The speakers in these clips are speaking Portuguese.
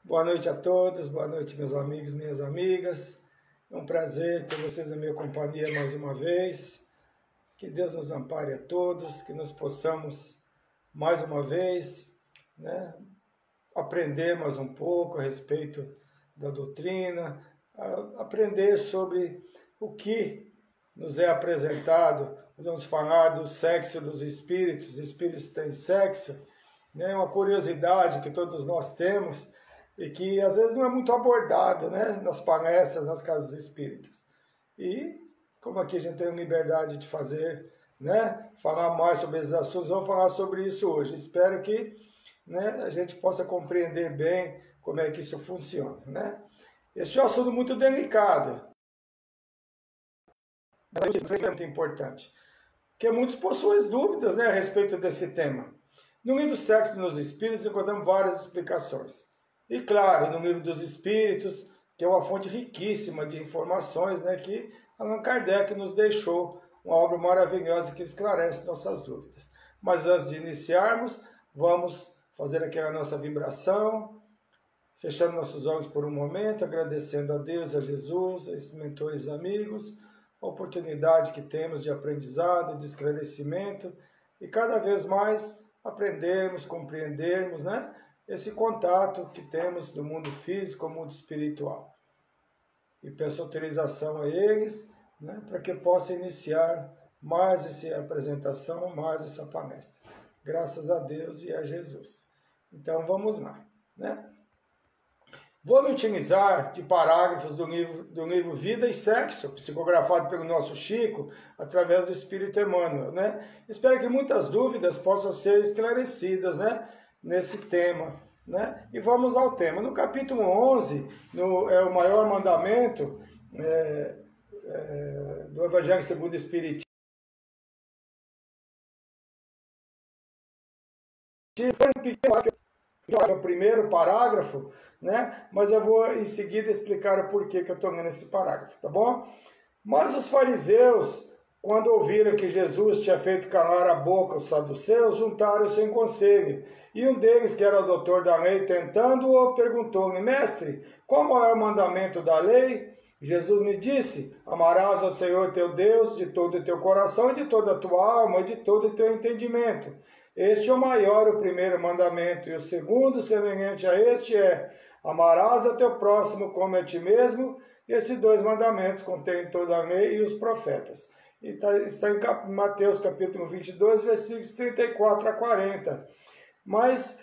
Boa noite a todos, boa noite meus amigos, minhas amigas. É um prazer ter vocês na minha companhia mais uma vez. Que Deus nos ampare a todos, que nós possamos mais uma vez, aprender mais um pouco a respeito da doutrina, aprender sobre o que nos é apresentado. Vamos falar do sexo dos espíritos, os espíritos têm sexo, uma curiosidade que todos nós temos e que às vezes não é muito abordado nas palestras, nas casas espíritas. E como aqui a gente tem liberdade de fazer, falar mais sobre esses assuntos, vamos falar sobre isso hoje. Espero que a gente possa compreender bem como é que isso funciona. Este é um assunto muito delicado, mas é muito importante, porque muitos possuem dúvidas a respeito desse tema. No livro Sexo nos Espíritos encontramos várias explicações. E claro, no livro dos Espíritos, que é uma fonte riquíssima de informações, que Allan Kardec nos deixou, uma obra maravilhosa que esclarece nossas dúvidas. Mas antes de iniciarmos, vamos fazer aquela nossa vibração, fechando nossos olhos por um momento, agradecendo a Deus, a Jesus, a esses mentores amigos, a oportunidade que temos de aprendizado, de esclarecimento, e cada vez mais aprendermos, compreendermos, esse contato que temos do mundo físico ao mundo espiritual. E peço autorização a eles, para que possa iniciar mais essa apresentação, mais essa palestra. Graças a Deus e a Jesus. Então vamos lá. Vou me utilizar de parágrafos do livro Vida e Sexo, psicografado pelo nosso Chico, através do Espírito Emmanuel. Espero que muitas dúvidas possam ser esclarecidas, nesse tema, E vamos ao tema. No capítulo 11, é o maior mandamento do Evangelho segundo o Espiritismo. É o primeiro parágrafo, mas eu vou em seguida explicar o porquê que eu estou lendo esse parágrafo, tá bom? Mas os fariseus, quando ouviram que Jesus tinha feito calar a boca os saduceus, juntaram-se em conselho. E um deles, que era o doutor da lei, tentando-o, perguntou-lhe: Mestre, qual é o mandamento da lei? Jesus lhe disse: Amarás ao Senhor teu Deus de todo o teu coração, e de toda a tua alma, e de todo o teu entendimento. Este é o maior, o primeiro mandamento. E o segundo, semelhante a este, é: Amarás a teu próximo como a ti mesmo. E esses dois mandamentos contêm toda a lei e os profetas. E está em Mateus capítulo 22, versículos 34 a 40. Mas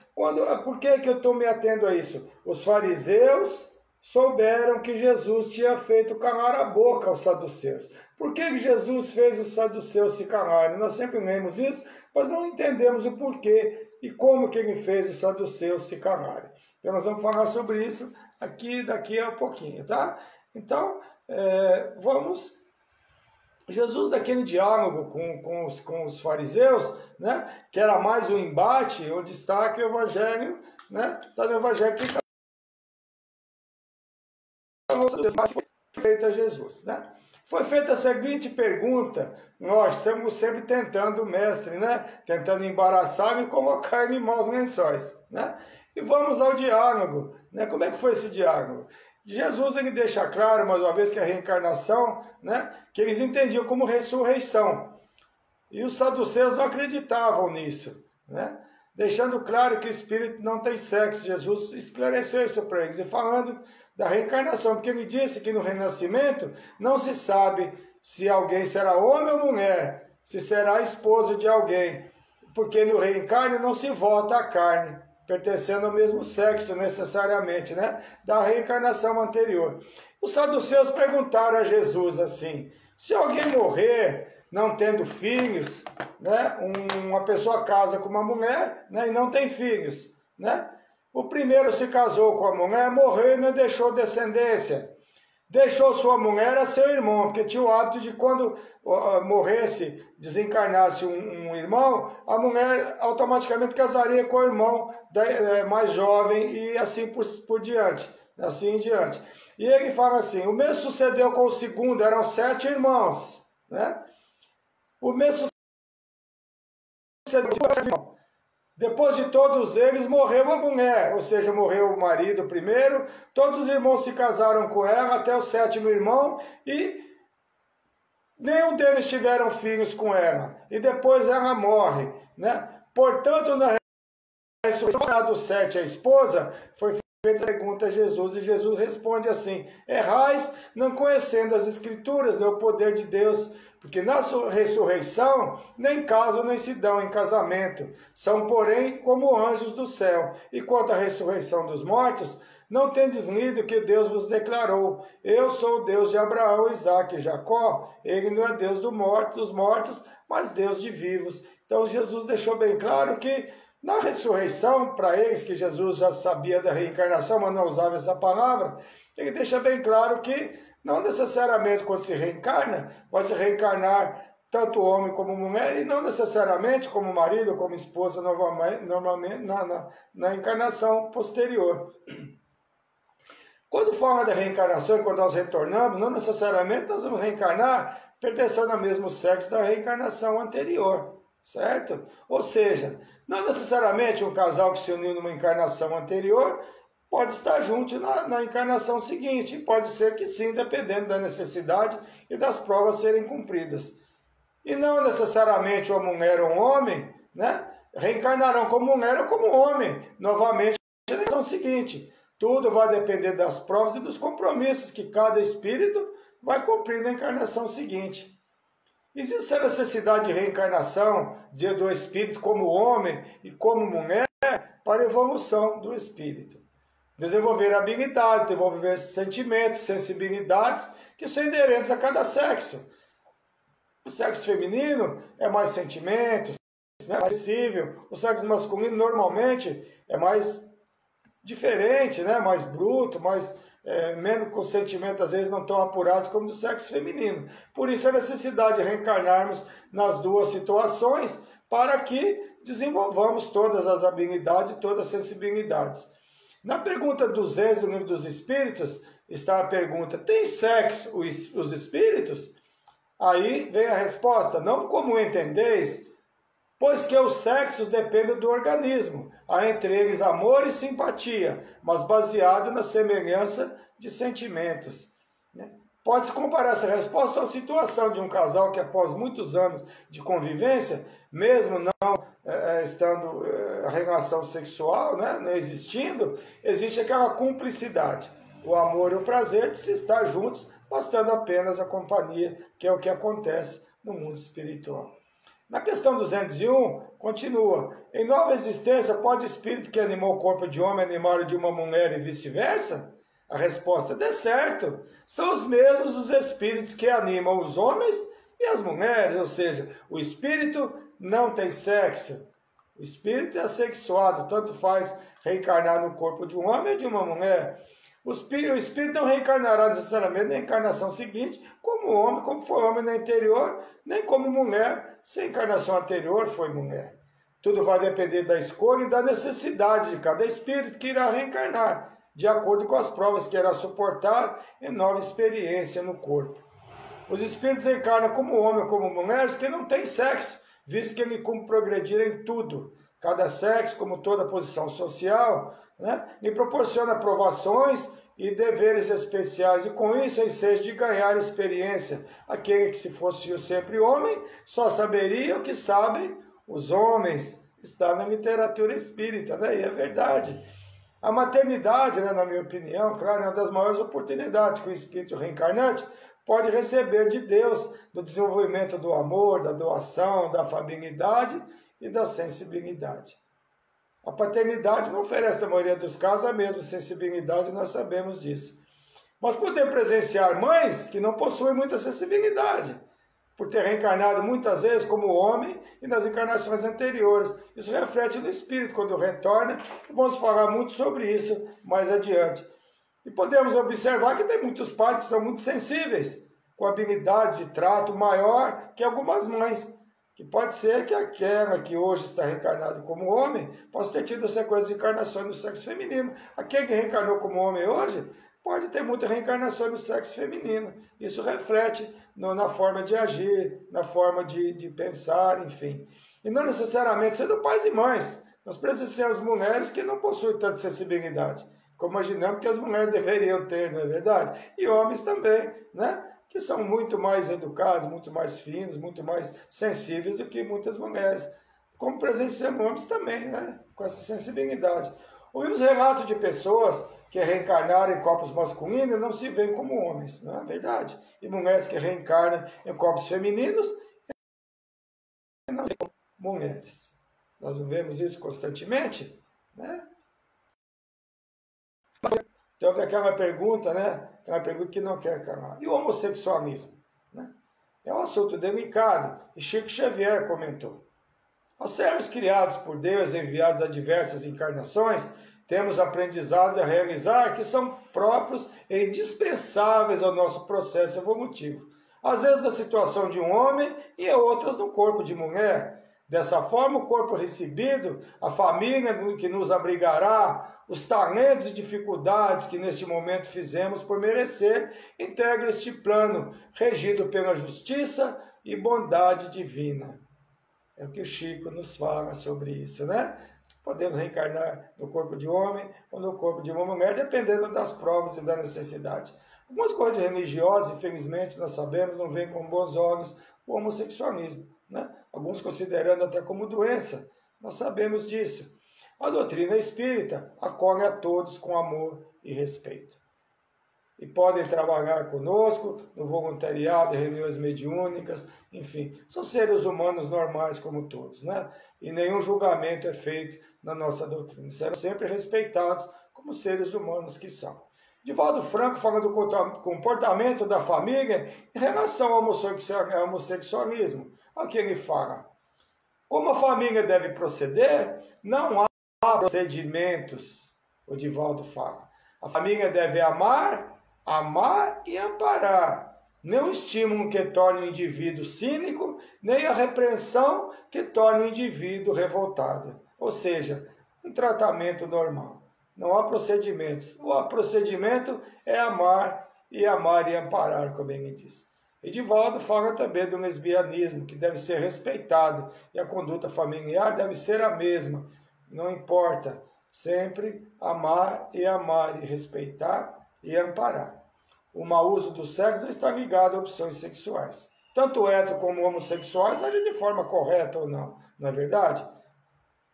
por que eu estou me atendo a isso? Os fariseus souberam que Jesus tinha feito calar a boca aos saduceus. Por que Jesus fez os saduceus se calarem? Nós sempre lemos isso, mas não entendemos o porquê e como que ele fez os saduceus se calarem. Então nós vamos falar sobre isso daqui a pouquinho, tá? Então, vamos... Jesus, daquele diálogo com os fariseus, que era mais um embate, onde está que o Evangelho, está no Evangelho que foi feito a Jesus. Foi feita a seguinte pergunta: nós estamos sempre tentando o mestre, tentando embaraçar e colocar ele em maus lençóis. E vamos ao diálogo. Como é que foi esse diálogo? Jesus ele deixa claro, mais uma vez, que a reencarnação, que eles entendiam como ressurreição. E os saduceus não acreditavam nisso, deixando claro que o espírito não tem sexo. Jesus esclareceu isso para eles, e falando da reencarnação, porque ele disse que no renascimento não se sabe se alguém será homem ou mulher, se será esposo de alguém, porque no reencarne não se volta à carne, pertencendo ao mesmo sexo necessariamente, da reencarnação anterior. Os saduceus perguntaram a Jesus assim: se alguém morrer não tendo filhos, uma pessoa casa com uma mulher, e não tem filhos, o primeiro se casou com a mulher, morreu e não deixou descendência. Deixou sua mulher a seu irmão, porque tinha o hábito de quando morresse, desencarnasse um irmão, a mulher automaticamente casaria com o irmão mais jovem e assim por diante, assim em diante. E ele fala assim: o mesmo sucedeu com o segundo, eram 7 irmãos, O mesmo sucedeu com o irmão. Depois de todos eles, morreu a mulher, ou seja, morreu o marido primeiro, todos os irmãos se casaram com ela, até o 7º irmão, e nenhum deles tiveram filhos com ela. E depois ela morre, né? Portanto, na ressurreição do 7, a esposa, foi feita a pergunta a Jesus, e Jesus responde assim: errais não conhecendo as Escrituras, nem o poder de Deus, porque na ressurreição nem casam nem se dão em casamento, são porém como anjos do céu. E quanto à ressurreição dos mortos, não tendes lido que Deus vos declarou: eu sou o Deus de Abraão, Isaque e Jacó. Ele não é Deus dos mortos, mas Deus de vivos. Então Jesus deixou bem claro que na ressurreição, para eles, que Jesus já sabia da reencarnação, mas não usava essa palavra, ele deixa bem claro que não necessariamente quando se reencarna, vai se reencarnar tanto homem como mulher, e não necessariamente como marido, como esposa, normalmente na encarnação posterior. Quando fala da reencarnação, quando nós retornamos, não necessariamente nós vamos reencarnar pertencendo ao mesmo sexo da reencarnação anterior, certo? Ou seja, não necessariamente um casal que se uniu numa encarnação anterior pode estar junto na encarnação seguinte. Pode ser que sim, dependendo da necessidade e das provas serem cumpridas. E não necessariamente uma mulher ou um homem, né, reencarnarão como mulher ou como homem novamente na encarnação seguinte. Tudo vai depender das provas e dos compromissos que cada espírito vai cumprir na encarnação seguinte. Existe a necessidade de reencarnação do espírito como homem e como mulher para a evolução do espírito. Desenvolver habilidades, desenvolver sentimentos, sensibilidades que são inerentes a cada sexo. O sexo feminino é mais sentimentos, né, mais sensível. O sexo masculino normalmente é mais diferente, né, mais bruto, menos com sentimentos às vezes não tão apurados como do sexo feminino. Por isso a necessidade de reencarnarmos nas duas situações para que desenvolvamos todas as habilidades e todas as sensibilidades. Na pergunta 200 do Livro dos Espíritos está a pergunta: tem sexo os espíritos? Aí vem a resposta: não como entendeis, pois que os sexos dependem do organismo. Há entre eles amor e simpatia, mas baseado na semelhança de sentimentos. Pode-se comparar essa resposta à situação de um casal que, após muitos anos de convivência, mesmo não estando a relação sexual, né, não existindo, existe aquela cumplicidade, o amor e o prazer de se estar juntos, bastando apenas a companhia, que é o que acontece no mundo espiritual. Na questão 201, continua: em nova existência, pode o espírito que animou o corpo de homem animar o de uma mulher e vice-versa? A resposta é certo. São os mesmos os espíritos que animam os homens e as mulheres, ou seja, o espírito não tem sexo. O espírito é assexuado, tanto faz reencarnar no corpo de um homem ou de uma mulher. O espírito não reencarnará necessariamente na encarnação seguinte como homem, como foi homem na anterior, nem como mulher, se a encarnação anterior foi mulher. Tudo vai depender da escolha e da necessidade de cada espírito que irá reencarnar, de acordo com as provas que irá suportar em nova experiência no corpo. Os espíritos encarnam como homem ou como mulheres que não têm sexo, visto que ele como progredir em tudo. Cada sexo, como toda posição social, né, lhe proporciona provações e deveres especiais, e com isso é ensejo de ganhar experiência. Aquele que, se fosse sempre homem, só saberia o que sabem os homens. Está na literatura espírita, né? E é verdade. A maternidade, né, na minha opinião, claro, é uma das maiores oportunidades que o espírito reencarnante pode receber de Deus, no desenvolvimento do amor, da doação, da afabilidade e da sensibilidade. A paternidade não oferece, na maioria dos casos, a mesma sensibilidade, nós sabemos disso. Mas podemos presenciar mães que não possuem muita sensibilidade, por ter reencarnado muitas vezes como homem e nas encarnações anteriores. Isso reflete no espírito quando retorna, e vamos falar muito sobre isso mais adiante. E podemos observar que tem muitos pais que são muito sensíveis, com habilidades de trato maior que algumas mães, que pode ser que aquela que hoje está reencarnada como homem possa ter tido sequências de encarnações no sexo feminino. Aquele que reencarnou como homem hoje pode ter muita reencarnação no sexo feminino. Isso reflete na forma de agir, na forma de pensar, enfim. E não necessariamente sendo pais e mães. Nós presenciamos mulheres que não possuem tanta sensibilidade, como imaginamos que as mulheres deveriam ter, não é verdade? E homens também, né? Que são muito mais educados, muito mais finos, muito mais sensíveis do que muitas mulheres. Como presenciamos homens também, né? Com essa sensibilidade. Ouvimos relatos de pessoas que reencarnaram em corpos masculinos e não se veem como homens, não é verdade? E mulheres que reencarnam em corpos femininos e não se veem como mulheres. Nós não vemos isso constantemente, né? Então, aquela pergunta, né? Aquela pergunta que não quer calar. E o homossexualismo? Né? É um assunto delicado. E Chico Xavier comentou. Ao sermos criados por Deus, enviados a diversas encarnações, temos aprendizados a realizar que são próprios e indispensáveis ao nosso processo evolutivo. Às vezes na situação de um homem e outras no corpo de mulher. Dessa forma, o corpo recebido, a família que nos abrigará, os talentos e dificuldades que neste momento fizemos por merecer, integra este plano, regido pela justiça e bondade divina. É o que o Chico nos fala sobre isso, né? Podemos reencarnar no corpo de homem ou no corpo de uma mulher, dependendo das provas e da necessidade. Algumas coisas religiosas, infelizmente, nós sabemos, não veem com bons olhos o homossexualismo, né? Alguns considerando até como doença. Nós sabemos disso. A doutrina espírita acolhe a todos com amor e respeito. E podem trabalhar conosco no voluntariado, reuniões mediúnicas, enfim. São seres humanos normais como todos, né? E nenhum julgamento é feito na nossa doutrina. Serão sempre respeitados como seres humanos que são. Divaldo Franco fala do comportamento da família em relação ao homossexualismo. Olha o que ele fala. Como a família deve proceder, não há procedimentos, o Divaldo fala. A família deve amar e amparar. Nem o estímulo que torne o indivíduo cínico, nem a repreensão que torne o indivíduo revoltado. Ou seja, um tratamento normal. Não há procedimentos. O procedimento é amar e amparar, como ele diz. Edivaldo fala também do lesbianismo, que deve ser respeitado, e a conduta familiar deve ser a mesma. Não importa, sempre amar, e respeitar e amparar. O mau uso do sexo não está ligado a opções sexuais. Tanto hétero como homossexuais agem de forma correta ou não, não é verdade?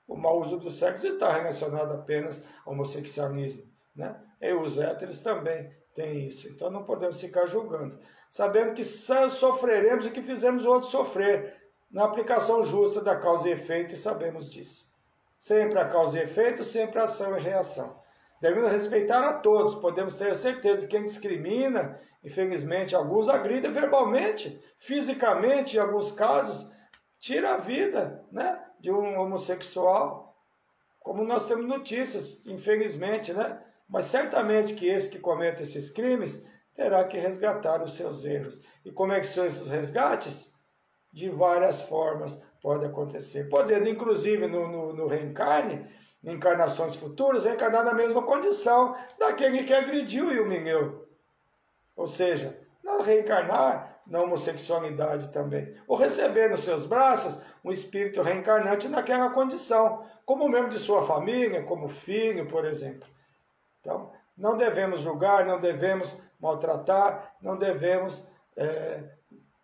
O mau uso do sexo está relacionado apenas ao homossexualismo, né? E os héteros também têm isso. Então não podemos ficar julgando. Sabendo que sofreremos o que fizemos o outro sofrer, na aplicação justa da causa e efeito, e sabemos disso. Sempre a causa e efeito, sempre a ação e reação. Devemos respeitar a todos, podemos ter a certeza que quem discrimina, infelizmente alguns agridem verbalmente, fisicamente, em alguns casos, tira a vida, né, de um homossexual, como nós temos notícias, infelizmente, né? Mas certamente que esse que comete esses crimes terá que resgatar os seus erros. E como é que são esses resgates? De várias formas pode acontecer. Podendo, inclusive, no reencarne, em encarnações futuras, reencarnar na mesma condição daquele que agrediu e humilhou. Ou seja, reencarnar na homossexualidade também. Ou receber nos seus braços um espírito reencarnante naquela condição, como membro de sua família, como filho, por exemplo. Então, não devemos julgar, não devemos maltratar, não devemos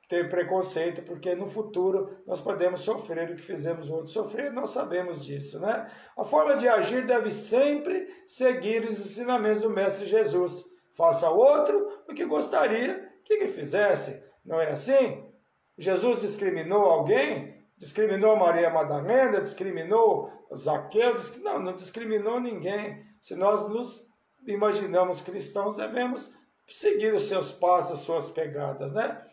ter preconceito, porque no futuro nós podemos sofrer o que fizemos o outro sofrer, nós sabemos disso, né? A forma de agir deve sempre seguir os ensinamentos do Mestre Jesus. Faça ao outro o que gostaria que ele fizesse. Não é assim? Jesus discriminou alguém? Discriminou Maria Madalena? Discriminou Zaqueu? Não discriminou ninguém. Se nós nos imaginamos cristãos, devemos seguir os seus passos, as suas pegadas, né?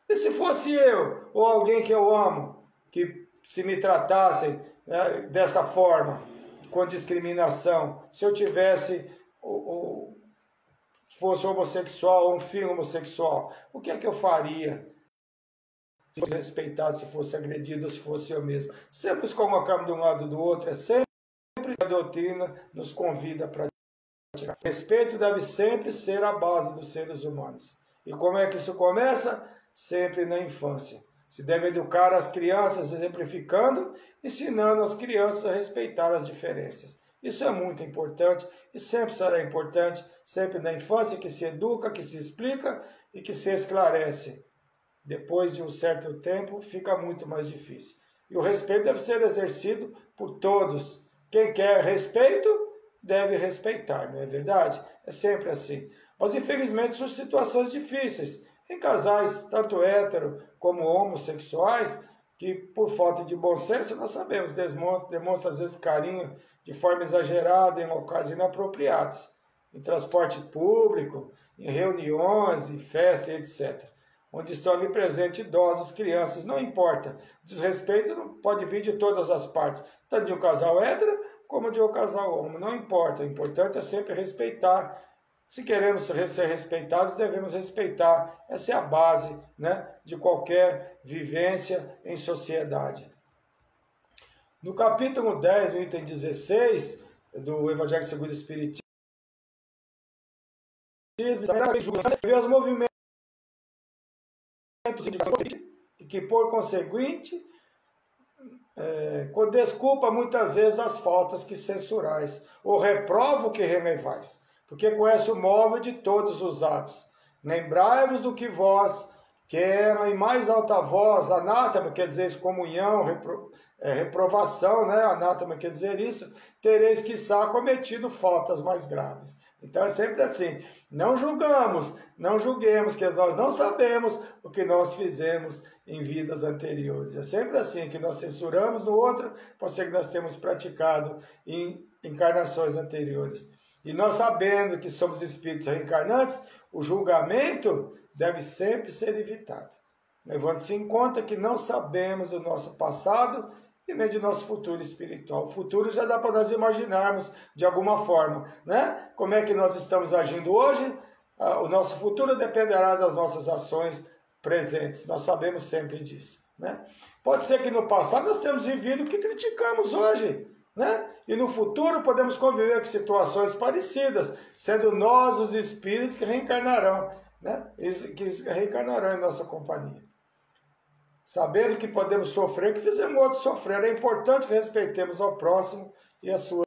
E se fosse eu, ou alguém que eu amo, que se me tratassem, né, dessa forma, com discriminação, se eu tivesse, fosse homossexual, ou um filho homossexual, o que é que eu faria? Se fosse respeitado, se fosse agredido, se fosse eu mesmo. Sempre nos colocamos de um lado do outro, é sempre a doutrina nos convida para praticar. O respeito deve sempre ser a base dos seres humanos. E como é que isso começa? Sempre na infância. Se deve educar as crianças exemplificando, ensinando as crianças a respeitar as diferenças. Isso é muito importante e sempre será importante, sempre na infância, que se educa, que se explica e que se esclarece. Depois de um certo tempo, fica muito mais difícil. E o respeito deve ser exercido por todos. Quem quer respeito, deve respeitar, não é verdade? É sempre assim. Mas, infelizmente, são situações difíceis. Em casais, tanto hétero como homossexuais, que, por falta de bom senso, nós sabemos, demonstram, às vezes, carinho de forma exagerada em locais inapropriados. Em transporte público, em reuniões, em festas, etc. Onde estão ali presentes idosos, crianças, não importa. O desrespeito não pode vir de todas as partes, tanto de um casal hétero como de um casal homo, não importa. O importante é sempre respeitar. Se queremos ser respeitados, devemos respeitar. Essa é a base, né, de qualquer vivência em sociedade. No capítulo 10, no item 16, do Evangelho segundo o Espiritismo, vê os movimentos e que, por conseguinte, desculpa muitas vezes as faltas que censurais, ou reprova o que relevais, porque conhece o móvel de todos os atos. Lembrai-vos do que vós, que era em mais alta voz, anátema, quer dizer excomunhão, reprovação, né? Anátema quer dizer isso, tereis quiçá cometido faltas mais graves. Então é sempre assim, não julgamos, não julguemos, que nós não sabemos o que nós fizemos em vidas anteriores. É sempre assim, que nós censuramos no outro, pode ser que nós temos praticado em encarnações anteriores. E nós sabendo que somos espíritos reencarnantes, o julgamento deve sempre ser evitado. Levando-se em conta que não sabemos do nosso passado e nem de nosso futuro espiritual. O futuro já dá para nós imaginarmos de alguma forma, né? Como é que nós estamos agindo hoje? O nosso futuro dependerá das nossas ações presentes. Nós sabemos sempre disso, né? Pode ser que no passado nós tenhamos vivido o que criticamos hoje, né? E no futuro podemos conviver com situações parecidas, sendo nós os espíritos que reencarnarão, né? Que reencarnarão em nossa companhia. Sabendo que podemos sofrer, que fizemos outros sofrer. É importante que respeitemos ao próximo e as suas.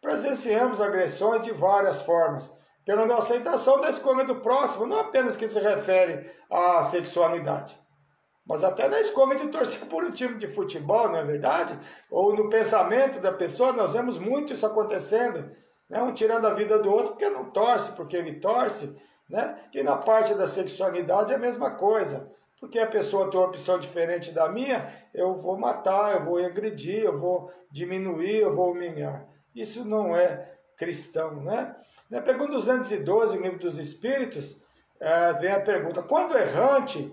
Presenciamos agressões de várias formas, pela não aceitação da escolha do próximo, não apenas que se refere à sexualidade, mas até na escolha de torcer por um time de futebol, não é verdade? Ou no pensamento da pessoa, nós vemos muito isso acontecendo, né? Um tirando a vida do outro porque não torce, porque ele torce, né? E na parte da sexualidade é a mesma coisa. Porque a pessoa tem uma opção diferente da minha, eu vou matar, eu vou agredir, eu vou diminuir, eu vou humilhar. Isso não é cristão, né? Na pergunta 212, no Livro dos Espíritos, vem a pergunta: quando errante,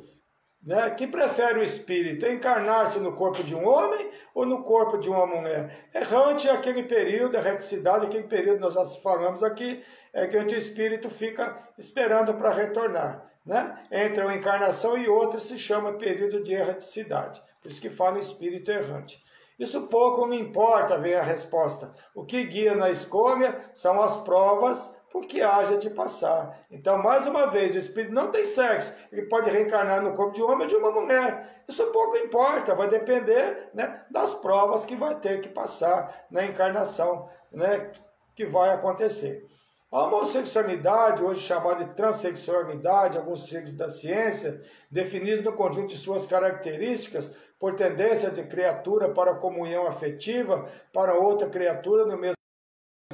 né, que prefere o espírito, encarnar-se no corpo de um homem ou no corpo de uma mulher? Errante é aquele período, a erraticidade, aquele período, nós já falamos aqui, é que o espírito fica esperando para retornar, né? Entre uma encarnação e outra se chama período de erraticidade, por isso que fala espírito errante. Isso pouco não importa, vem a resposta. O que guia na escolha são as provas por que haja de passar. Então, mais uma vez, o espírito não tem sexo, ele pode reencarnar no corpo de um homem ou de uma mulher. Isso pouco importa, vai depender, né, das provas que vai ter que passar na encarnação, né, que vai acontecer. A homossexualidade, hoje chamada de transexualidade, alguns círculos da ciência, definida no conjunto de suas características, por tendência de criatura para a comunhão afetiva, para outra criatura no mesmo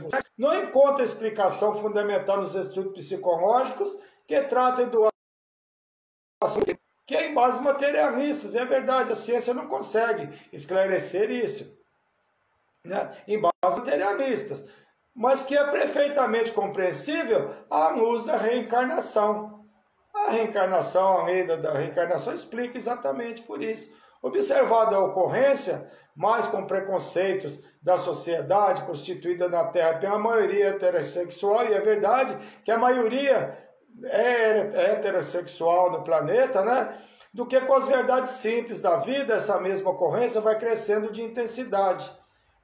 sexo, não encontra explicação fundamental nos estudos psicológicos que tratem do assunto, que é em bases materialistas. É verdade, a ciência não consegue esclarecer isso, né, em bases materialistas, mas que é perfeitamente compreensível à luz da reencarnação. A reencarnação, a lei da reencarnação explica exatamente por isso. Observada a ocorrência, mas com preconceitos da sociedade constituída na Terra pela maioria heterossexual, e é verdade que a maioria é heterossexual no planeta, né? Do que com as verdades simples da vida, essa mesma ocorrência vai crescendo de intensidade,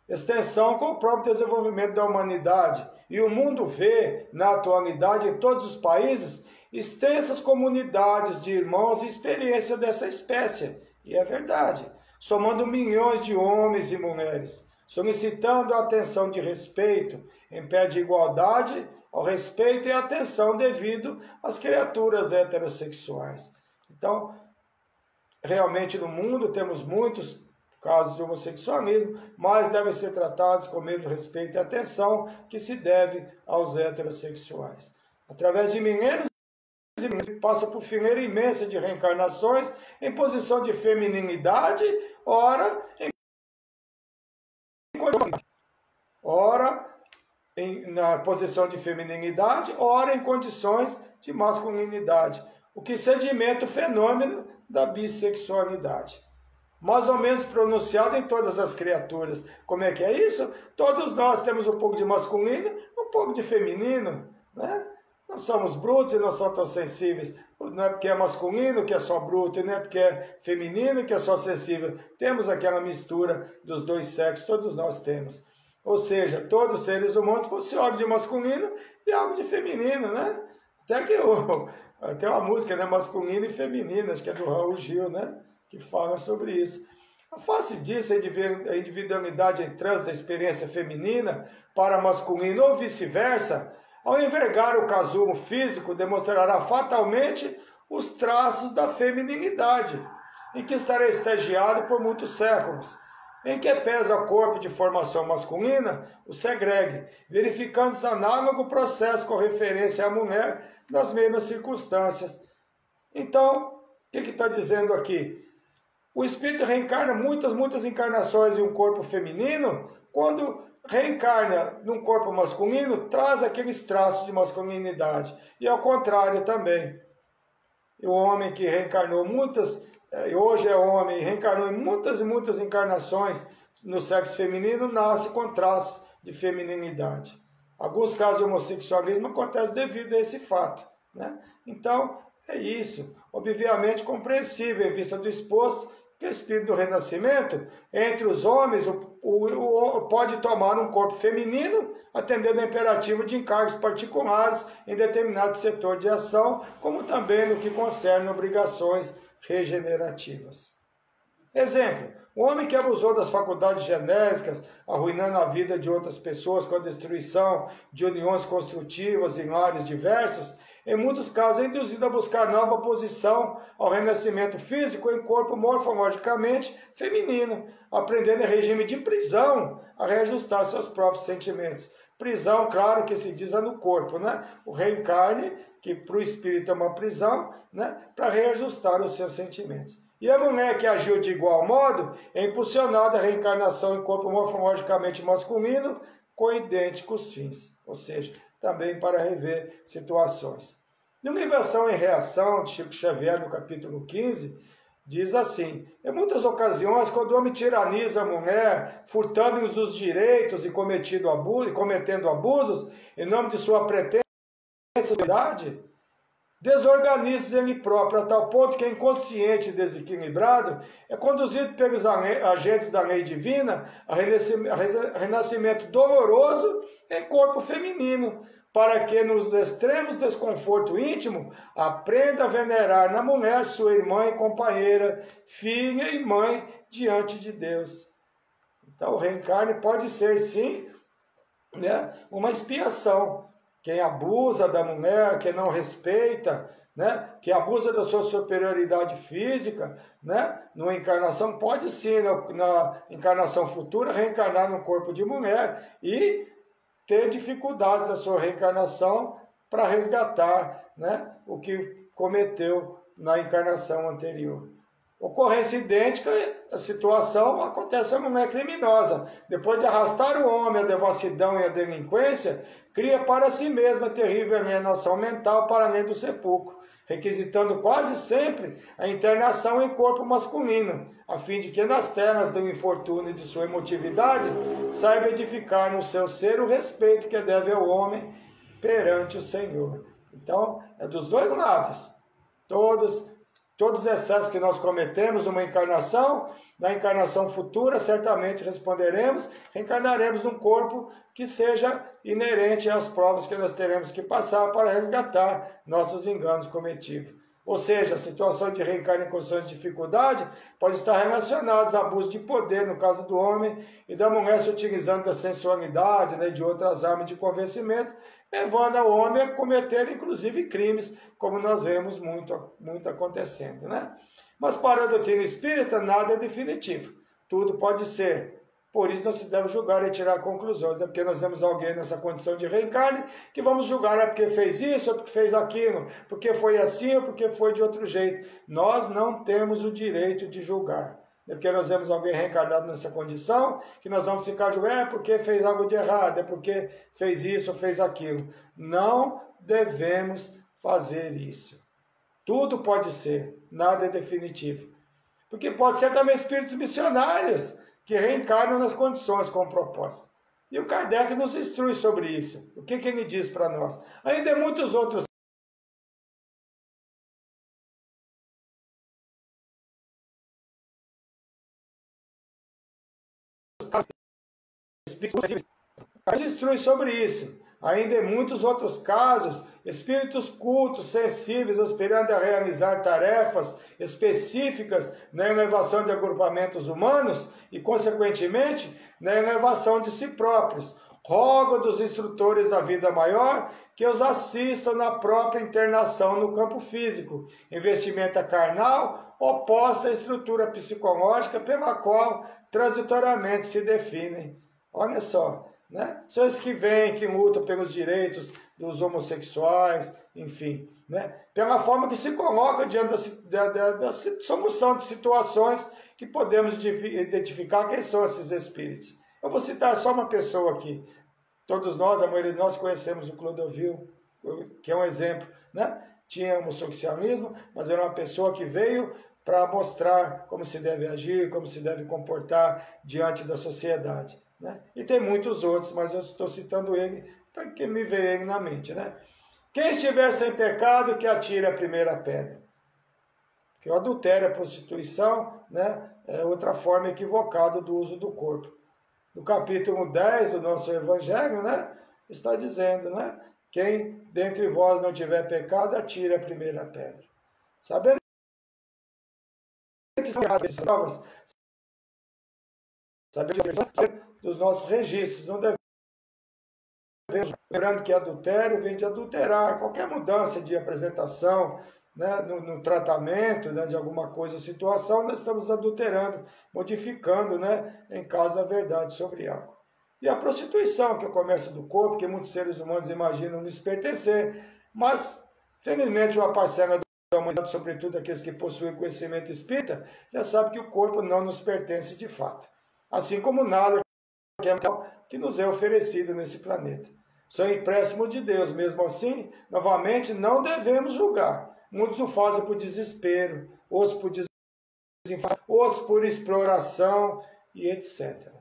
extensão com o próprio desenvolvimento da humanidade. E o mundo vê, na atualidade, em todos os países, extensas comunidades de irmãos e experiência dessa espécie. E é verdade. Somando milhões de homens e mulheres, solicitando a atenção de respeito, em pé de igualdade ao respeito e atenção devido às criaturas heterossexuais. Então, realmente no mundo temos muitos casos de homossexualismo, mas devem ser tratados com o mesmo respeito e atenção que se deve aos heterossexuais. Através de milênios e milênios, passa por fileira imensa de reencarnações em posição de feminilidade, ora na posição de feminilidade, ora em condições de masculinidade, o que sedimenta o fenômeno da bissexualidade. Mais ou menos pronunciado em todas as criaturas. Como é que é isso? Todos nós temos um pouco de masculino, um pouco de feminino, né? Não somos brutos e não somos tão sensíveis. Não é porque é masculino que é só bruto, e não é porque é feminino que é só sensível. Temos aquela mistura dos dois sexos, todos nós temos. Ou seja, todos os seres humanos possuem algo de masculino e algo de feminino, né? Até uma música, né? Masculino e feminino, acho que é do Raul Gil, né? Que fala sobre isso. A face disso, a individualidade em trânsito da experiência feminina para masculino ou vice-versa, ao envergar o casulo físico, demonstrará fatalmente os traços da feminilidade, em que estará estagiado por muitos séculos, em que pesa o corpo de formação masculina, o segregue, verificando-se análogo processo com referência à mulher nas mesmas circunstâncias. Então, o que está dizendo aqui? O espírito reencarna muitas encarnações em um corpo feminino. Quando reencarna num corpo masculino, traz aqueles traços de masculinidade. E ao contrário também. O homem que reencarnou hoje é homem, e reencarnou em muitas encarnações no sexo feminino, nasce com traços de feminilidade. Alguns casos de homossexualismo acontecem devido a esse fato, né? Então, é isso. Obviamente compreensível em vista do exposto, que o espírito do renascimento, entre os homens, pode tomar um corpo feminino, atendendo ao imperativo de encargos particulares em determinado setor de ação, como também no que concerne obrigações regenerativas. Exemplo, o homem que abusou das faculdades genésicas, arruinando a vida de outras pessoas com a destruição de uniões construtivas em lares diversos, em muitos casos é induzido a buscar nova posição ao renascimento físico em corpo morfologicamente feminino, aprendendo em regime de prisão a reajustar seus próprios sentimentos. Prisão, claro que se diz no corpo, né? O reencarne, que para o espírito é uma prisão, né? Para reajustar os seus sentimentos. E a mulher que agiu de igual modo é impulsionada à reencarnação em corpo morfologicamente masculino com idênticos fins, ou seja, também para rever situações. No livro Ação e Reação, de Chico Xavier, no capítulo 15, diz assim: em muitas ocasiões, quando o homem tiraniza a mulher, furtando-lhes os direitos e cometendo abusos, em nome de sua pretensa autoridade, desorganiza ele próprio, a tal ponto que é inconsciente e desequilibrado, é conduzido pelos agentes da lei divina a renascimento doloroso em corpo feminino, para que nos extremos desconforto íntimo aprenda a venerar na mulher sua irmã e companheira, filha e mãe diante de Deus. Então o reencarne pode ser sim, né, uma expiação. Quem abusa da mulher, quem não respeita, né, que abusa da sua superioridade física, né, numa encarnação, pode sim, na encarnação futura, reencarnar no corpo de mulher e ter dificuldades na sua reencarnação para resgatar, né, o que cometeu na encarnação anterior. Ocorrência idêntica, a situação acontece a mulher criminosa. Depois de arrastar o homem à devassidão e à delinquência, cria para si mesma terrível alienação mental para além do sepulcro, requisitando quase sempre a internação em corpo masculino, a fim de que nas terras do infortúnio e de sua emotividade saiba edificar no seu ser o respeito que deve ao homem perante o Senhor. Então, é dos dois lados. Todos todos os excessos que nós cometemos numa encarnação, na encarnação futura, certamente responderemos, reencarnaremos num corpo que seja inerente às provas que nós teremos que passar para resgatar nossos enganos cometidos. Ou seja, a situação de reencarno em condições de dificuldade pode estar relacionada a abuso de poder, no caso do homem, e da mulher se utilizando da sensualidade, né, de outras armas de convencimento, levando ao homem a cometer, inclusive, crimes, como nós vemos muito acontecendo, né? Mas para a doutrina espírita, nada é definitivo. Tudo pode ser. Por isso não se deve julgar e tirar conclusões, né? Porque nós vemos alguém nessa condição de reencarne que vamos julgar é porque fez isso, ou porque fez aquilo, porque foi assim ou porque foi de outro jeito. Nós não temos o direito de julgar. É porque nós vemos alguém reencarnado nessa condição, que nós vamos ficar julgando, é porque fez algo de errado, é porque fez isso ou fez aquilo. Não devemos fazer isso. Tudo pode ser, nada é definitivo. Porque pode ser também espíritos missionários, que reencarnam nas condições com propósito. E o Kardec nos instrui sobre isso. O que ele diz para nós? Ainda em muitos outros espíritos nos instrui sobre isso. Ainda em muitos outros casos, espíritos cultos, sensíveis, aspirando a realizar tarefas específicas na elevação de agrupamentos humanos e, consequentemente, na elevação de si próprios. Rogo dos instrutores da vida maior que os assistam na própria internação no campo físico, investimento carnal oposta à estrutura psicológica pela qual transitoriamente se definem. Olha só. Né? São esses que vêm, que lutam pelos direitos dos homossexuais, enfim, né? Pela forma que se coloca diante da solução de situações que podemos identificar quem são esses espíritos. Eu vou citar só uma pessoa aqui. Todos nós, a maioria de nós, conhecemos o Clodovil, que é um exemplo, né? Tinha homossexualismo, mas era uma pessoa que veio para mostrar como se deve agir, como se deve comportar diante da sociedade. Né? E tem muitos outros, mas eu estou citando ele para que me veja ele na mente. Né? Quem estiver sem pecado, que atire a primeira pedra. Porque o adultério, a prostituição, né, é outra forma equivocada do uso do corpo. No capítulo 10 do nosso Evangelho, né, está dizendo, né, quem dentre vós não tiver pecado, atire a primeira pedra. Sabendo que são provas, sabendo dos nossos registros, não devemos, lembrando que adultério vem de adulterar, qualquer mudança de apresentação, né, no tratamento, né, de alguma coisa ou situação, nós estamos adulterando, modificando, né, em caso a verdade sobre algo. E a prostituição, que é o comércio do corpo, que muitos seres humanos imaginam lhes pertencer, mas, felizmente, uma parcela da humanidade, sobretudo aqueles que possuem conhecimento espírita, já sabe que o corpo não nos pertence de fato. Assim como nada que nos é oferecido nesse planeta. São empréstimo de Deus. Mesmo assim, novamente, não devemos julgar. Muitos o fazem por desespero, outros por desinformação, outros por exploração e etc.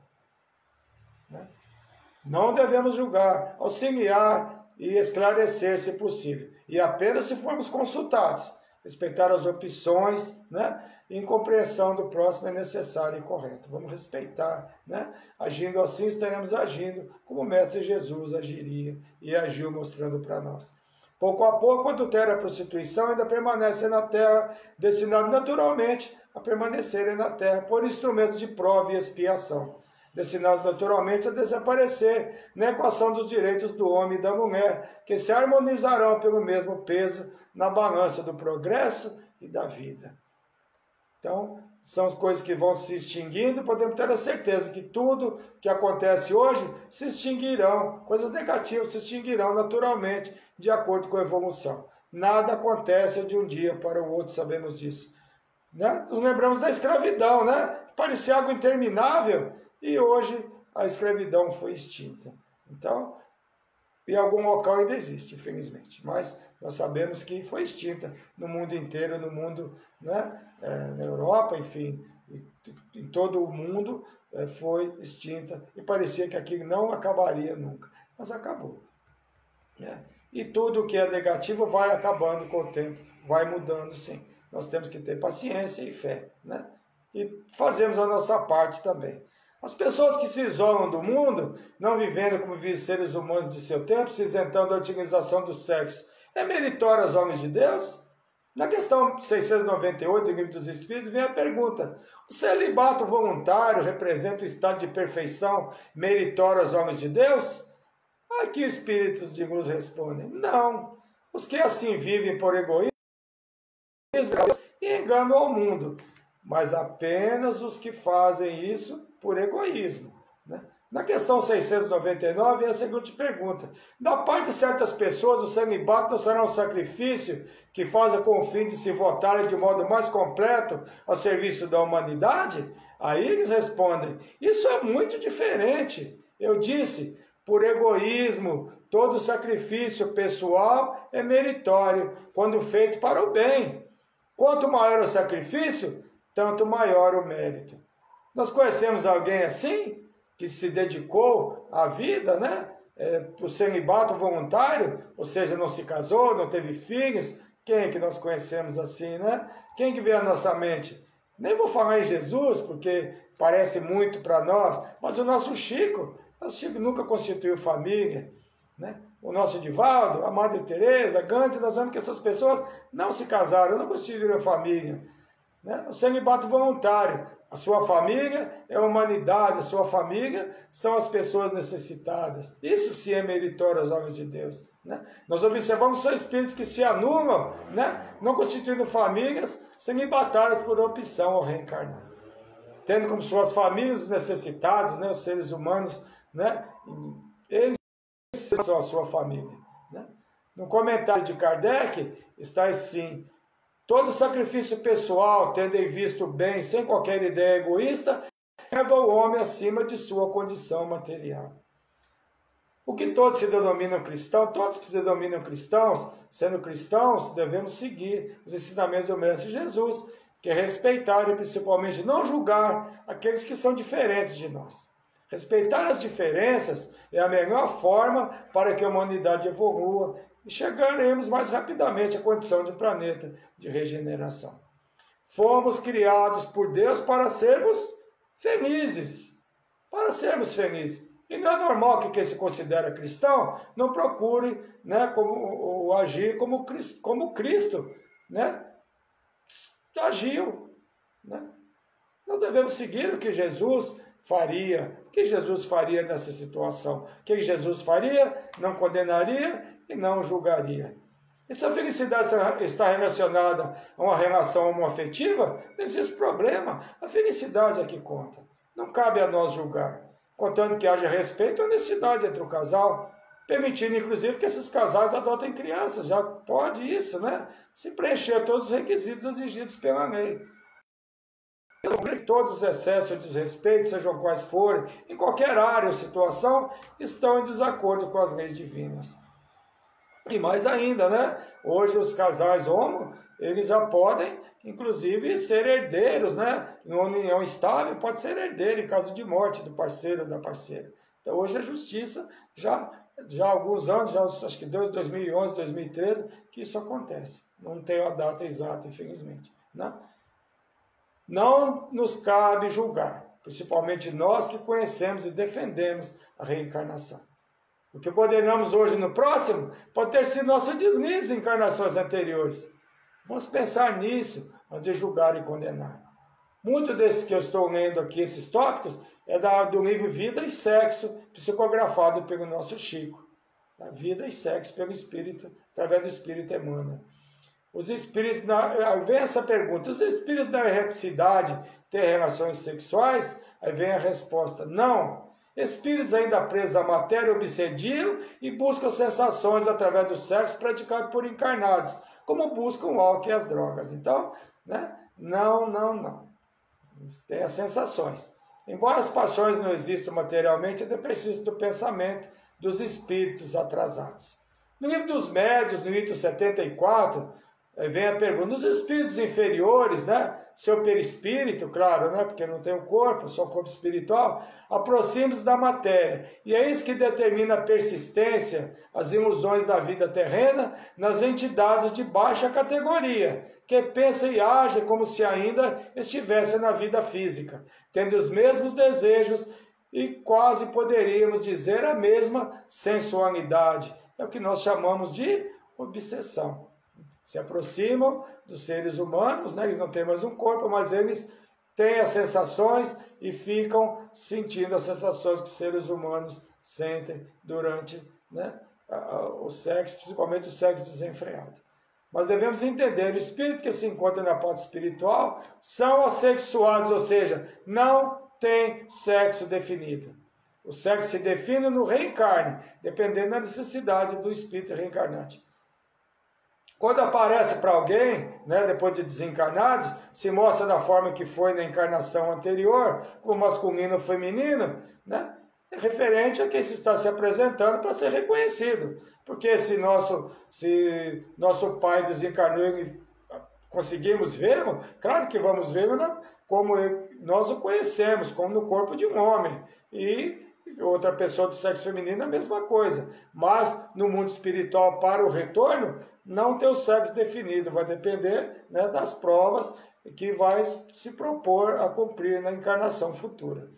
Não devemos julgar, auxiliar e esclarecer, se possível. E apenas se formos consultados. Respeitar as opções, né? Incompreensão do próximo é necessário e correto. Vamos respeitar, né? Agindo assim, estaremos agindo como o Mestre Jesus agiria e agiu mostrando para nós. Pouco a pouco, o adultério e a prostituição ainda permanecem na terra, destinados naturalmente a permanecerem na terra por instrumentos de prova e expiação, destinados naturalmente a desaparecer na equação dos direitos do homem e da mulher, que se harmonizarão pelo mesmo peso na balança do progresso e da vida. Então, são coisas que vão se extinguindo, podemos ter a certeza que tudo que acontece hoje se extinguirão, coisas negativas se extinguirão naturalmente, de acordo com a evolução. Nada acontece de um dia para o outro, sabemos disso. Né? Nos lembramos da escravidão, né? Parecia algo interminável, e hoje a escravidão foi extinta. Então, em algum local ainda existe, infelizmente, mas nós sabemos que foi extinta no mundo inteiro, no mundo, né, na Europa, enfim, em todo o mundo foi extinta e parecia que aquilo não acabaria nunca, mas acabou. Né? E tudo que é negativo vai acabando com o tempo, vai mudando sim. nós temos que ter paciência e fé, né? E fazemos a nossa parte também. As pessoas que se isolam do mundo, não vivendo como vivem seres humanos de seu tempo, se isentando da utilização do sexo, é meritório aos homens de Deus? Na questão 698 do Livro dos Espíritos vem a pergunta: o celibato voluntário representa o estado de perfeição meritório aos homens de Deus? Aqui os Espíritos de luz respondem: não. Os que assim vivem por egoísmo e engano ao mundo, mas apenas os que fazem isso por egoísmo, né? Na questão 699 é a seguinte pergunta: da parte de certas pessoas, o celibato não será um sacrifício que fazem com o fim de se votarem de modo mais completo ao serviço da humanidade? Aí eles respondem: isso é muito diferente. Eu disse, por egoísmo, todo sacrifício pessoal é meritório, quando feito para o bem. Quanto maior o sacrifício, tanto maior o mérito. Nós conhecemos alguém assim, que se dedicou à vida, né? O celibato voluntário, ou seja, não se casou, não teve filhos. Quem é que nós conhecemos assim, né? Quem que vem à nossa mente? Nem vou falar em Jesus, porque parece muito para nós, mas o nosso Chico nunca constituiu família, né? O nosso Divaldo, a Madre Teresa, Gandhi, nós vemos que essas pessoas não se casaram, não constituíram família, né? O celibato voluntário, a sua família é a humanidade, a sua família são as pessoas necessitadas. Isso sim é meritório aos homens de Deus, né? Nós observamos só espíritos que se anulam, né? Não constituindo famílias, celibatadas por opção ao reencarnar, tendo como suas famílias os necessitados, né? Os seres humanos, né? Eles são a sua família, né? No comentário de Kardec está assim: todo sacrifício pessoal, tendo em vista o bem, sem qualquer ideia egoísta, leva o homem acima de sua condição material. O que todos se denominam cristãos, todos que se denominam cristãos, sendo cristãos, devemos seguir os ensinamentos do Mestre Jesus, que é respeitar e principalmente não julgar aqueles que são diferentes de nós. Respeitar as diferenças é a melhor forma para que a humanidade evolua e chegaremos mais rapidamente à condição de um planeta de regeneração. Fomos criados por Deus para sermos felizes. Para sermos felizes. E não é normal que quem se considera cristão não procure, né, ou agir como Cristo, né, agiu, né? Nós devemos seguir o que Jesus faria. O que Jesus faria nessa situação? O que Jesus faria? Não condenaria e não julgaria. E se a felicidade está relacionada a uma relação homoafetiva, não existe problema. A felicidade é que conta. Não cabe a nós julgar, contando que haja respeito e honestidade entre o casal, permitindo inclusive que esses casais adotem crianças. Já pode isso, né? Se preencher todos os requisitos exigidos pela lei. Todos os excessos e desrespeitos, sejam quais forem, em qualquer área ou situação, estão em desacordo com as leis divinas. E mais ainda, né? Hoje os casais homo, eles já podem, inclusive, ser herdeiros, né? Em uma união estável, pode ser herdeiro em caso de morte do parceiro ou da parceira. Então hoje a justiça, já há alguns anos, já acho que 2011, 2013, que isso acontece. Não tenho a data exata, infelizmente, né? Não nos cabe julgar, principalmente nós que conhecemos e defendemos a reencarnação. O que condenamos hoje no próximo pode ter sido nosso deslize em encarnações anteriores. Vamos pensar nisso antes de julgar e condenar. Muito desses que eu estou lendo aqui, esses tópicos, é do livro Vida e Sexo, psicografado pelo nosso Chico. A Vida e Sexo pelo Espírito, através do Espírito Emmanuel. Os espíritos, vem essa pergunta: os espíritos da erreticidade têm relações sexuais? Aí vem a resposta: não. Espíritos ainda presos à matéria obsediam e buscam sensações através do sexo praticado por encarnados, como buscam o álcool e as drogas. Então, né? Não. Eles têm as sensações. Embora as paixões não existam materialmente, ainda precisam do pensamento dos espíritos atrasados. No livro dos Médiuns, no item 74, Aí vem a pergunta, nos espíritos inferiores, né? Seu perispírito, claro, né? Porque não tem o corpo, só o corpo espiritual, aproxima-se da matéria. E é isso que determina a persistência, as ilusões da vida terrena nas entidades de baixa categoria, que pensam e agem como se ainda estivessem na vida física, tendo os mesmos desejos e quase poderíamos dizer a mesma sensualidade. É o que nós chamamos de obsessão. Se aproximam dos seres humanos, né? Eles não têm mais um corpo, mas eles têm as sensações e ficam sentindo as sensações que os seres humanos sentem durante, né, o sexo, principalmente o sexo desenfreado. Mas devemos entender, o espírito que se encontra na parte espiritual são assexuados, ou seja, não tem sexo definido. O sexo se define no reencarne, dependendo da necessidade do espírito reencarnante. Quando aparece para alguém, né, depois de desencarnados, se mostra da forma que foi na encarnação anterior, como masculino ou feminino, né, é referente a quem se está se apresentando para ser reconhecido. Porque se nosso pai desencarnou e conseguimos vê-lo, claro que vamos vê-lo, né, como nós o conhecemos, como no corpo de um homem. E outra pessoa do sexo feminino é a mesma coisa. Mas no mundo espiritual, para o retorno, não tem o sexo definido, vai depender, né, das provas que vai se propor a cumprir na encarnação futura.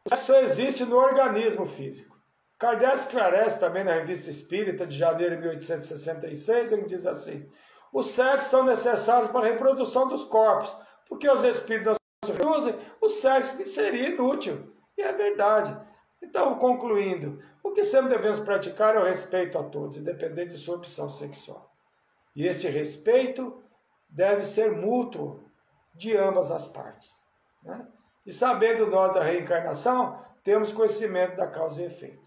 O sexo só existe no organismo físico. Kardec esclarece também na Revista Espírita de janeiro de 1866, ele diz assim: os sexos são necessários para a reprodução dos corpos, porque os espíritos não se reproduzem, o sexo seria inútil. E é verdade. Então, concluindo, o que sempre devemos praticar é o respeito a todos, independente de sua opção sexual. E esse respeito deve ser mútuo de ambas as partes, né? E sabendo nós da reencarnação, temos conhecimento da causa e efeito.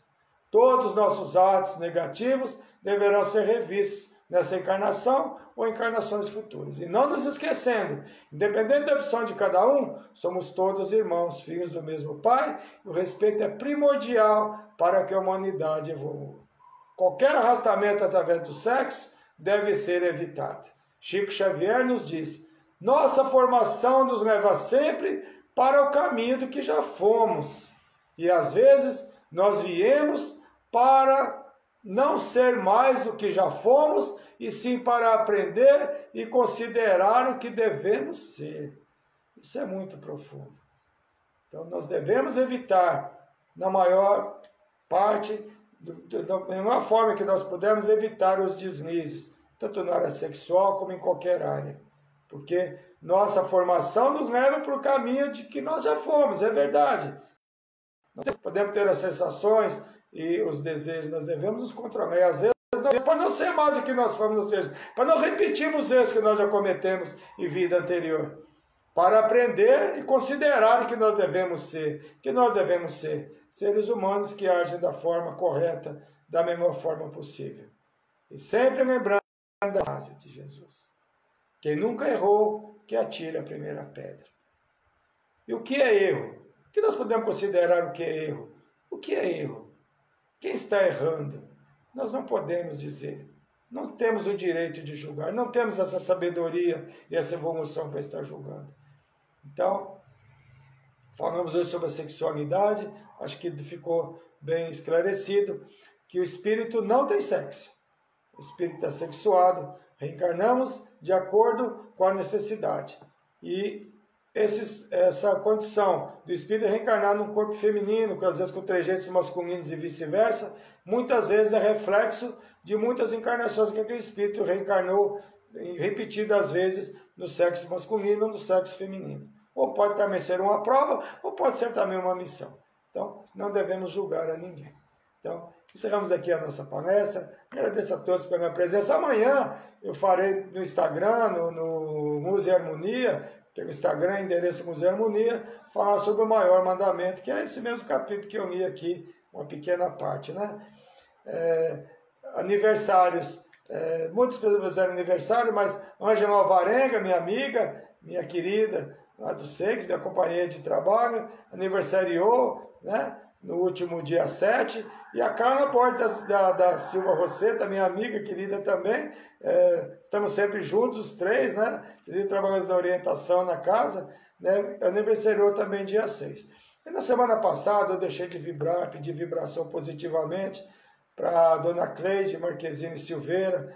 Todos os nossos atos negativos deverão ser revistos nessa encarnação ou encarnações futuras. E não nos esquecendo, independente da opção de cada um, somos todos irmãos, filhos do mesmo Pai, e o respeito é primordial para que a humanidade evolua. Qualquer arrastamento através do sexo deve ser evitado. Chico Xavier nos diz: nossa formação nos leva sempre para o caminho do que já fomos. E às vezes nós viemos para não ser mais o que já fomos, e sim para aprender e considerar o que devemos ser. Isso é muito profundo. Então nós devemos evitar, na maior parte, da menor forma que nós pudermos, evitar os deslizes, tanto na área sexual como em qualquer área. Porque nossa formação nos leva para o caminho de que nós já fomos, é verdade. Nós podemos ter as sensações e os desejos, nós devemos nos controlar. E às vezes, para não ser mais o que nós fomos, ou seja, para não repetirmos os erros que nós já cometemos em vida anterior. Para aprender e considerar o que nós devemos ser. Que nós devemos ser seres humanos que agem da forma correta, da melhor forma possível. E sempre lembrando da base de Jesus. Quem nunca errou, que atire a primeira pedra. E o que é erro? O que nós podemos considerar o que é erro? O que é erro? Quem está errando? Nós não podemos dizer. Não temos o direito de julgar. Não temos essa sabedoria e essa evolução para estar julgando. Então, falamos hoje sobre a sexualidade. Acho que ficou bem esclarecido que o espírito não tem sexo. O espírito é sexuado. Reencarnamos de acordo com a necessidade. E essa condição do espírito reencarnar num corpo feminino, às vezes com trejeitos masculinos e vice-versa, muitas vezes é reflexo de muitas encarnações que aquele espírito reencarnou repetidas vezes no sexo masculino ou no sexo feminino. Ou pode também ser uma prova, ou pode ser também uma missão. Então, não devemos julgar a ninguém. Então, encerramos aqui a nossa palestra. Agradeço a todos pela minha presença. Amanhã eu farei no Instagram, no Música e Harmonia, pelo Instagram, endereço Música e Harmonia, falar sobre o maior mandamento, que é esse mesmo capítulo que eu li aqui, uma pequena parte, né? Aniversários. Muitas pessoas fizeram aniversário, mas Ângela Alvarenga, minha amiga, minha querida, lá do SEX, minha companheira de trabalho, aniversariou, né? no último dia 7, e a Carla Borges da Silva Roseta, minha amiga querida também, estamos sempre juntos, os três, né? Trabalhamos na orientação na casa, né? Aniversariou também dia 6. E na semana passada eu deixei de vibrar, pedi vibração positivamente para a dona Cleide Marquezine Silveira,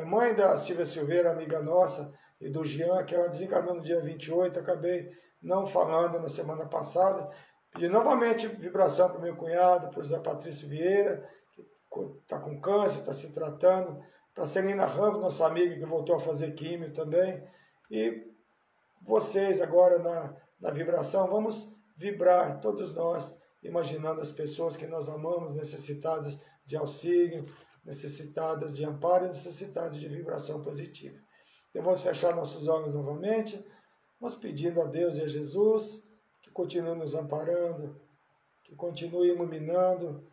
mãe da Silvia Silveira, amiga nossa, e do Jean, que ela desencarnou no dia 28, acabei não falando na semana passada. Pedi novamente vibração para o meu cunhado, para o Zé Patrício Vieira, que está com câncer, está se tratando, para a Celina Ramos, nossa amiga, que voltou a fazer químio também. E vocês agora na vibração, vamos vibrar, todos nós, imaginando as pessoas que nós amamos, necessitadas de auxílio, necessitadas de amparo e necessitadas de vibração positiva. Então vamos fechar nossos olhos novamente, vamos pedindo a Deus e a Jesus que continue nos amparando, que continue iluminando.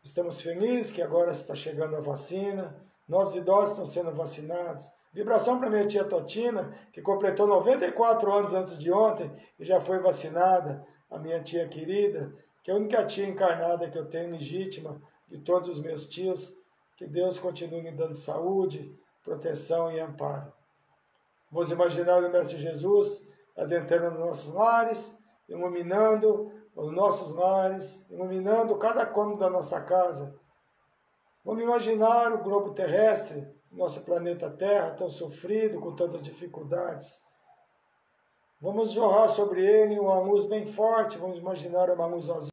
Estamos felizes que agora está chegando a vacina, nós idosos estamos sendo vacinados. Vibração para minha tia Totina, que completou 94 anos antes de ontem e já foi vacinada, a minha tia querida, que é a única tia encarnada que eu tenho, legítima, de todos os meus tios. Que Deus continue me dando saúde, proteção e amparo. Vamos imaginar o Mestre Jesus adentrando nos nossos lares, iluminando os nossos lares, iluminando cada cômodo da nossa casa. Vamos imaginar o globo terrestre, nosso planeta Terra, tão sofrido, com tantas dificuldades. Vamos jorrar sobre ele uma luz bem forte, vamos imaginar uma luz azul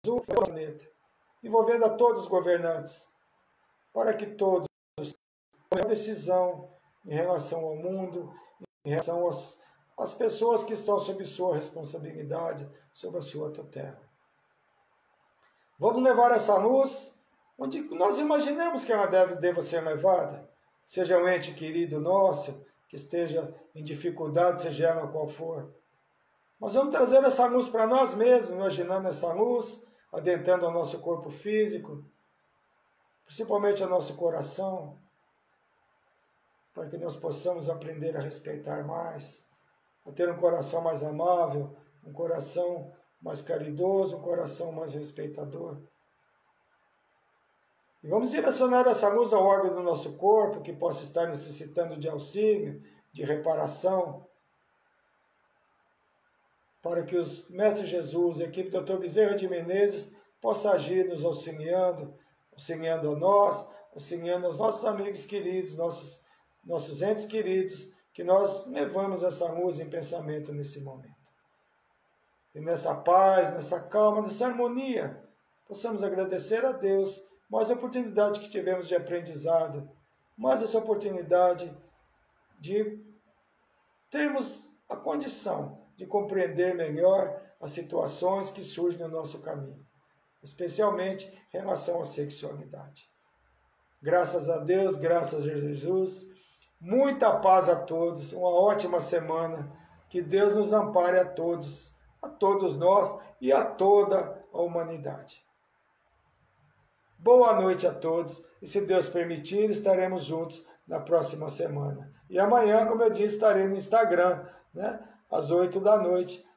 no planeta, envolvendo a todos os governantes, para que todos tomem decisão em relação ao mundo, em relação às pessoas que estão sob sua responsabilidade, sobre a sua tutela. Vamos levar essa luz onde nós imaginemos que ela deva ser levada, seja um ente querido nosso, que esteja em dificuldade, seja ela qual for. Mas vamos trazer essa luz para nós mesmos, imaginando essa luz, adentrando o nosso corpo físico, principalmente o nosso coração, para que nós possamos aprender a respeitar mais, a ter um coração mais amável, um coração mais caridoso, um coração mais respeitador. E vamos direcionar essa luz ao órgão do nosso corpo que possa estar necessitando de auxílio, de reparação, para que os Mestres Jesus, a equipe do Dr. Bezerra de Menezes, possa agir nos auxiliando a nós, auxiliando aos nossos amigos queridos, nossos entes queridos, que nós levamos essa luz em pensamento nesse momento. E nessa paz, nessa calma, nessa harmonia, possamos agradecer a Deus mais a oportunidade que tivemos de aprendizado, mais essa oportunidade de termos a condição de compreender melhor as situações que surgem no nosso caminho, especialmente em relação à sexualidade. Graças a Deus, graças a Jesus, muita paz a todos, uma ótima semana, que Deus nos ampare a todos nós e a toda a humanidade. Boa noite a todos e, se Deus permitir, estaremos juntos na próxima semana. E amanhã, como eu disse, estarei no Instagram, né, às 8 da noite,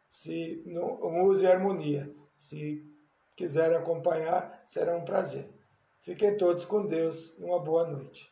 no Luz e Harmonia. Se quiserem acompanhar, será um prazer. Fiquem todos com Deus e uma boa noite.